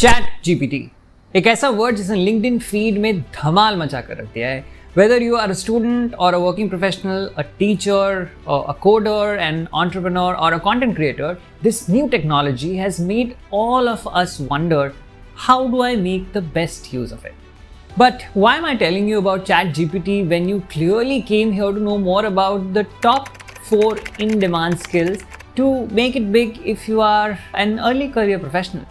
Chat GPT एक ऐसा word जिसने लिंक्डइन फीड में धमाल मचा कर रख दिया है. Whether you are a student or a working professional, a teacher, or a coder, an entrepreneur, or a content creator, this new technology has made all of us wonder, how do I make the best use of it? But why am I telling you about ChatGPT when you clearly came here to know more about the top 4 in-demand skills to make it big if you are an early career professional?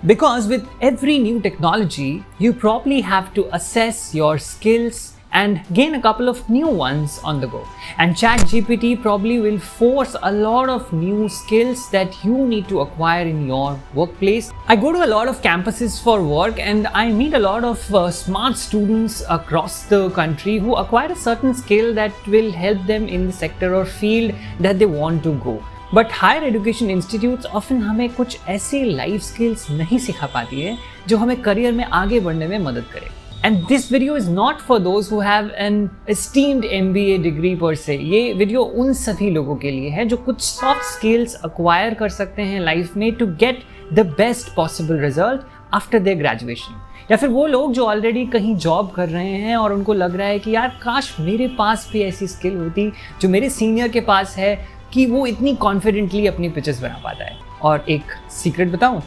Because with every new technology, you probably have to assess your skills and gain a couple of new ones on the go. And ChatGPT probably will force a lot of new skills that you need to acquire in your workplace. I go to a lot of campuses for work and I meet a lot of smart students across the country who acquire a certain skill that will help them in the sector or field that they want to go. But higher education institutes often हमें कुछ ऐसे life skills नहीं सिखा पाती है जो हमें career में आगे बढ़ने में मदद करे. And this video is not for those who have an esteemed MBA degree per se. ये वीडियो उन सभी लोगों के लिए है जो कुछ सॉफ्ट स्किल्स अक्वायर कर सकते हैं लाइफ में to get the best possible result after their graduation. या फिर वो लोग जो ऑलरेडी कहीं जॉब कर रहे हैं और उनको लग रहा है कि यार काश मेरे पास भी ऐसी स्किल होती जो मेरे सीनियर के पास है कि वो इतनी कॉन्फिडेंटली अपनी पिचेस बना पाता है. और एक सीक्रेट बताऊं,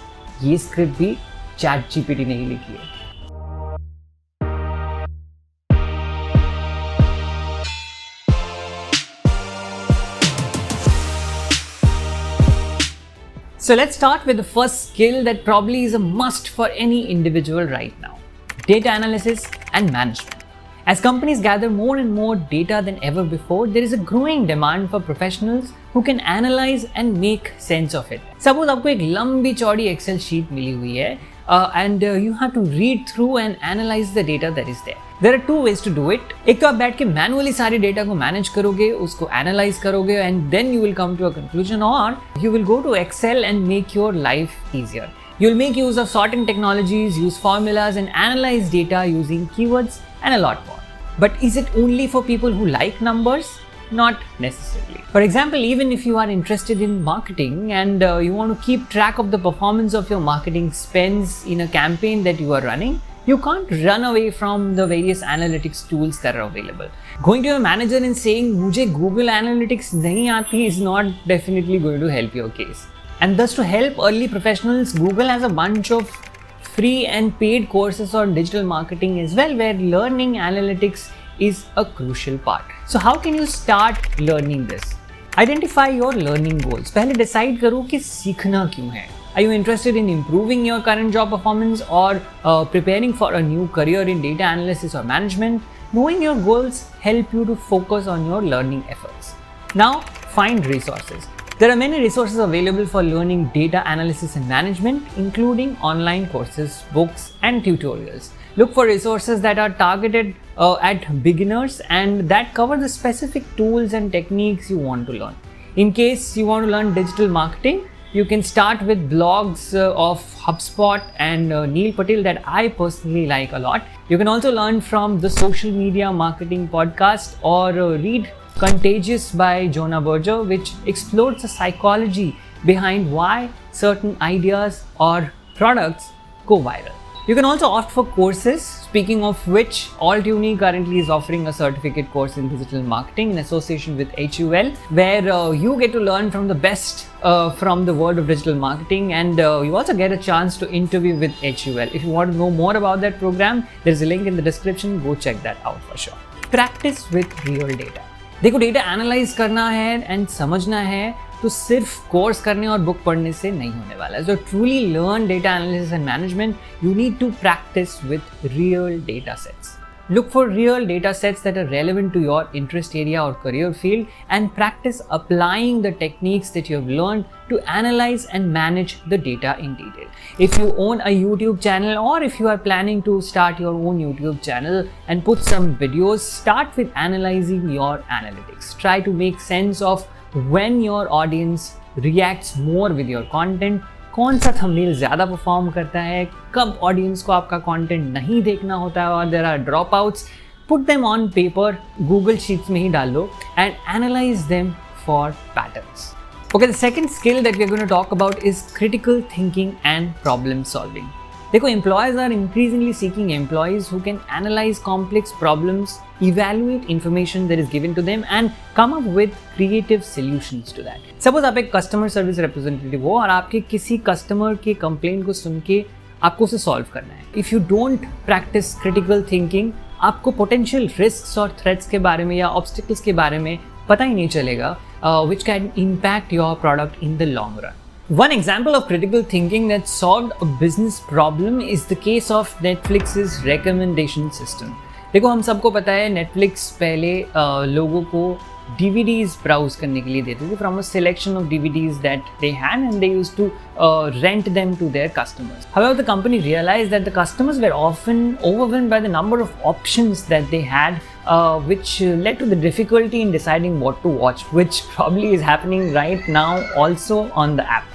ये स्क्रिप्ट भी ChatGPT ने ही लिखी है. So let's start with the first skill that probably is a must for any individual right now: data analysis and management. As companies gather more and more data than ever before, there is a growing demand for professionals who can analyze and make sense of it. Suppose आपको एक लंबी चौड़ी Excel sheet मिली हुई है and you have to read through and analyze the data that is there. There are 2 ways to do it. एक तो आप बैठ के मैनुअली सारी डेटा को मैनेज करोगे, उसको एनालाइज करोगे and then you will come to a conclusion, or you will go to Excel and make your life easier. You'll make use of sorting technologies, use formulas and analyze data using keywords and a lot more. But is it only for people who like numbers? Not necessarily. For example, even if you are interested in marketing and you want to keep track of the performance of your marketing spends in a campaign that you are running, you can't run away from the various analytics tools that are available. Going to your manager and saying, "Mujhe Google Analytics nahi aati," is not definitely going to help your case. And thus, to help early professionals, Google has a bunch of free and paid courses on digital marketing as well, where learning analytics is a crucial part. So how can you start learning this? Identify your learning goals. पहले decide करो कि सीखना क्यों है. Are you interested in improving your current job performance or preparing for a new career in data analysis or management? Knowing your goals help you to focus on your learning efforts. Now, find resources. There are many resources available for learning data analysis and management, including online courses, books, and tutorials. Look for resources that are targeted at beginners and that cover the specific tools and techniques you want to learn. In case you want to learn digital marketing, you can start with blogs of HubSpot and Neil Patel that I personally like a lot. You can also learn from the Social Media Marketing Podcast or read Contagious by Jonah Berger, which explores the psychology behind why certain ideas or products go viral. You can also opt for courses, speaking of which, Altuni currently is offering a certificate course in digital marketing in association with HUL, where you get to learn from the best from the world of digital marketing, and you also get a chance to interview with HUL. If you want to know more about that program, there's a link in the description, go check that out for sure. Practice with real data. देखो, data analyse करना है and समझना है तो सिर्फ course करने और book पढ़ने से नहीं होने वाला है. So truly learn data analysis and management, you need to practice with real data sets. Look for real data sets that are relevant to your interest area or career field and practice applying the techniques that you have learned to analyze and manage the data in detail. If you own a YouTube channel or if you are planning to start your own YouTube channel and put some videos, start with analyzing your analytics. Try to make sense of when your audience reacts more with your content, कौन सा thumbnail ज़्यादा perform करता है, कब audience को आपका content नहीं देखना होता है और there are drop outs. Put them on paper, Google sheets में ही डाल लो and analyse them for patterns. Okay, the second skill that we're going to talk about is critical thinking and problem solving. देखो, employers are increasingly seeking employees who can analyze complex problems, evaluate information that is given to them and come up with creative solutions to that. Suppose आप एक customer service representative हो और आपके किसी customer के complaint को सुन के आपको उसे solve करना है. If you don't practice critical thinking, आपको potential risks और threats के बारे में या obstacles के बारे में पता ही नहीं चलेगा, which can impact your product in the long run. One example of critical thinking that solved a business problem is the case of Netflix's recommendation system. देखो, हम सबको पता है Netflix पहले लोगों को DVDs browse करने के लिए देते थे from a selection of DVDs that they had and they used to rent them to their customers. However, the company realized that the customers were often overwhelmed by the number of options that they had, which led to the difficulty in deciding what to watch, which probably is happening right now also on the app.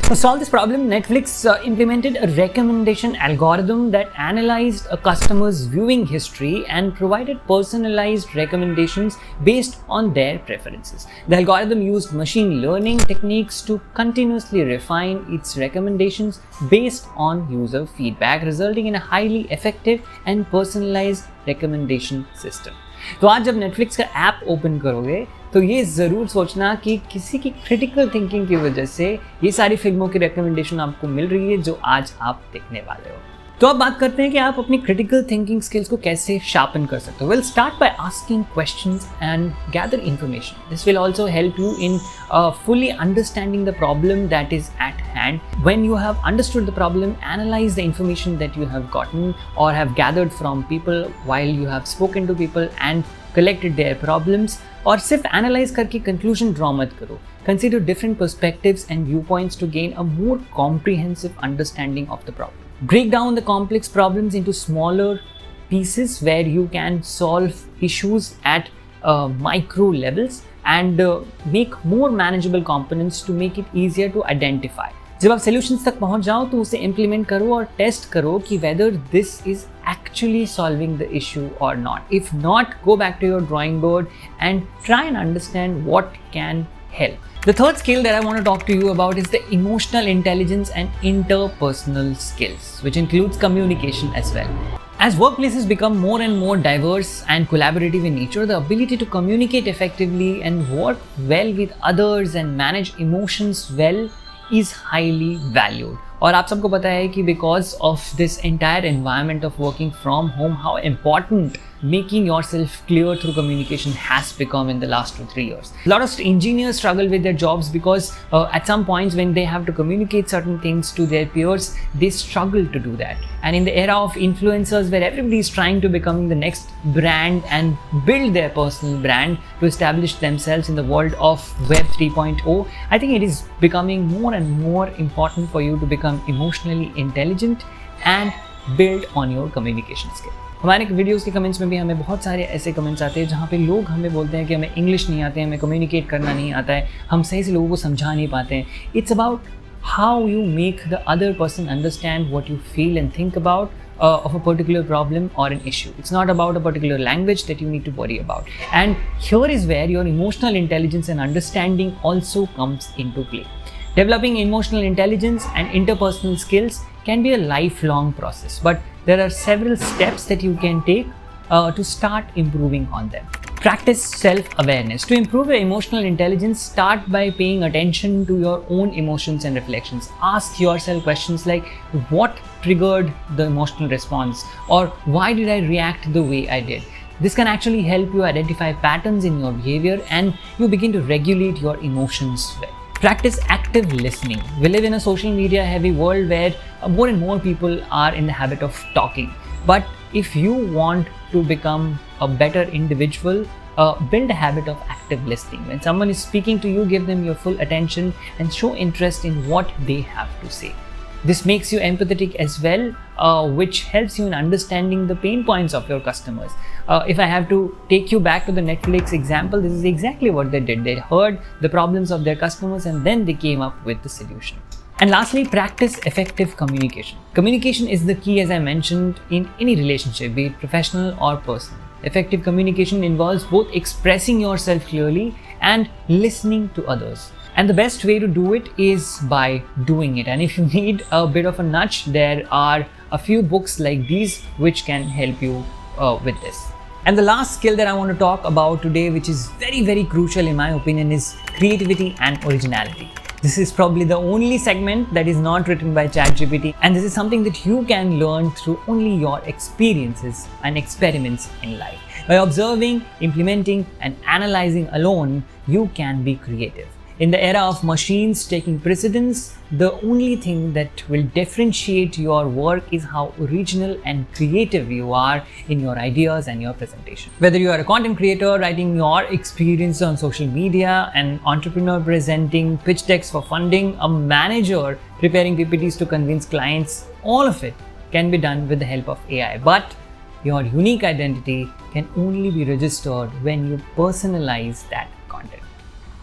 To solve this problem, Netflix implemented a recommendation algorithm that analyzed a customer's viewing history and provided personalized recommendations based on their preferences. The algorithm used machine learning techniques to continuously refine its recommendations based on user feedback, resulting in a highly effective and personalized recommendation system. तो आज जब Netflix का app open करोगे तो ये ज़रूर सोचना कि किसी की क्रिटिकल थिंकिंग की वजह से ये सारी फिल्मों की रिकमेंडेशन आपको मिल रही है जो आज आप देखने वाले हो. तो अब बात करते हैं कि आप अपनी क्रिटिकल थिंकिंग स्किल्स को कैसे शार्पन कर सकते हो. Well, start by asking questions and gather information. This will also help you in fully understanding the problem that is at hand. When you have understood the problem, analyze the information that you have gotten or have gathered from people while you have spoken to people and collected their problems. और सिर्फ analyse करके conclusion draw मत करो. Consider different perspectives and viewpoints to gain a more comprehensive understanding of the problem. Break down the complex problems into smaller pieces where you can solve issues at micro levels and make more manageable components to make it easier to identify. जब आप solutions तक पहुंच जाओ तो उसे implement करो और test करो कि whether this is actually solving the issue or not. If not, go back to your drawing board and try and understand what can help. The third skill that I want to talk to you about is the emotional intelligence and interpersonal skills, which includes communication as well. As workplaces become more and more diverse and collaborative in nature, the ability to communicate effectively and work well with others and manage emotions well is highly valued. और आप सबको पता है कि because of this entire environment of working from home, how important making yourself clear through communication has become in the last 2-3 years. A lot of engineers struggle with their jobs because at some points when they have to communicate certain things to their peers, they struggle to do that. And in the era of influencers where everybody is trying to become the next brand and build their personal brand to establish themselves in the world of Web 3.0, I think it is becoming more and more important for you to become emotionally intelligent and build on your communication skill. हमारे videos के comments में भी हमें बहुत सारे ऐसे comments आते हैं जहाँ पे लोग हमें बोलते हैं कि हमें इंग्लिश नहीं आते हैं, हमें कम्युनिकेट करना नहीं आता है, हम सही से लोगों को समझा नहीं पाते हैं. It's about how you make the other person understand what you feel and think about of a particular problem or an issue. It's not about a particular language that you need to worry about. And here is where your emotional intelligence and understanding also comes into play. Developing emotional intelligence and interpersonal skills can be a lifelong process, but there are several steps that you can take to start improving on them. Practice self-awareness. To improve your emotional intelligence, start by paying attention to your own emotions and reflections. Ask yourself questions like, what triggered the emotional response? Or why did I react the way I did? This can actually help you identify patterns in your behavior and you begin to regulate your emotions well. Practice active listening. We live in a social media heavy world where more and more people are in the habit of talking. But if you want to become a better individual, build a habit of active listening. When someone is speaking to you, give them your full attention and show interest in what they have to say. This makes you empathetic as well, which helps you in understanding the pain points of your customers. If I have to take you back to the Netflix example, this is exactly what they did. They heard the problems of their customers and then they came up with the solution. And lastly, practice effective communication. Communication is the key, as I mentioned, in any relationship, be it professional or personal. Effective communication involves both expressing yourself clearly and listening to others. And the best way to do it is by doing it. And if you need a bit of a nudge, there are a few books like these which can help you with this. And the last skill that I want to talk about today, which is very crucial in my opinion, is creativity and originality. This is probably the only segment that is not written by ChatGPT, and this is something that you can learn through only your experiences and experiments in life. By observing, implementing, and analyzing alone, you can be creative. In the era of machines taking precedence, the only thing that will differentiate your work is how original and creative you are in your ideas and your presentation. Whether you are a content creator writing your experience on social media, an entrepreneur presenting pitch decks for funding, a manager preparing PPTs to convince clients, all of it can be done with the help of AI. But your unique identity can only be registered when you personalize that content.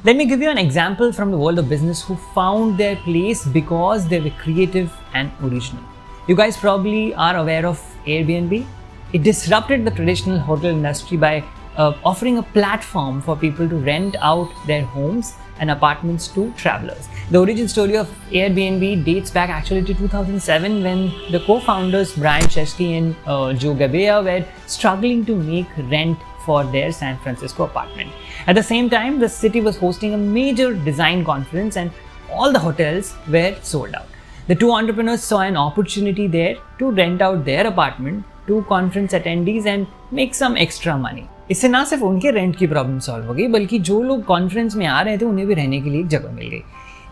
Let me give you an example from the world of business who found their place because they were creative and original. You guys probably are aware of Airbnb. It disrupted the traditional hotel industry by offering a platform for people to rent out their homes and apartments to travelers. The origin story of Airbnb dates back actually to 2007 when the co-founders Brian Chesky and Joe Gebbia were struggling to make rent for their San Francisco apartment. At the same time, the city was hosting a major design conference and all the hotels were sold out. The two entrepreneurs saw an opportunity there to rent out their apartment to conference attendees and make some extra money. इससे ना सिर्फ उनके rent की problem solve हो गई, बल्कि जो लोग कॉन्फ्रेंस में आ रहे थे उन्हें भी रहने के लिए एक जगह मिल गई.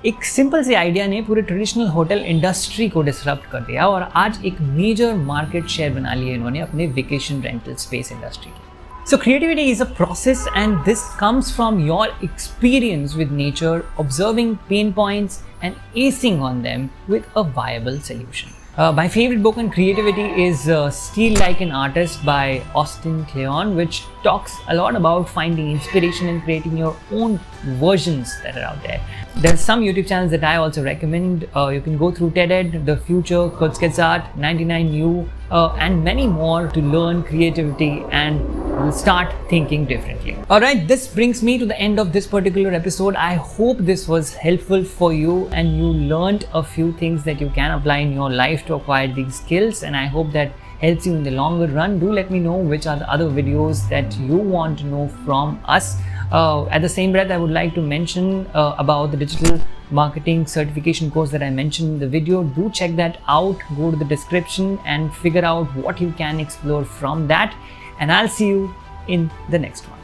एक सिंपल से आइडिया ने पूरे ट्रेडिशनल होटल इंडस्ट्री को डिसरप्ट कर दिया और आज एक मेजर मार्केट शेयर बना लिया इन्होंने अपने वेकेशन रेंटल स्पेस इंडस्ट्री की. So creativity is a process, and this comes from your experience with nature, observing pain points and acing on them with a viable solution. My favorite book on creativity is Steal Like an Artist by Austin Kleon, which talks a lot about finding inspiration and creating your own versions that are out there. There are some YouTube channels that I also recommend. You can go through TED, The Future, Kurzgesagt, 99U, and many more to learn creativity and start thinking differently. Alright, this brings me to the end of this particular episode. I hope this was helpful for you and you learned a few things that you can apply in your life to acquire these skills, and I hope that helps you in the longer run. Do let me know which are the other videos that you want to know from us. At the same breath, I would like to mention about the digital marketing certification course that I mentioned in the video. Do check that out. Go to the description and figure out what you can explore from that. And I'll see you in the next one.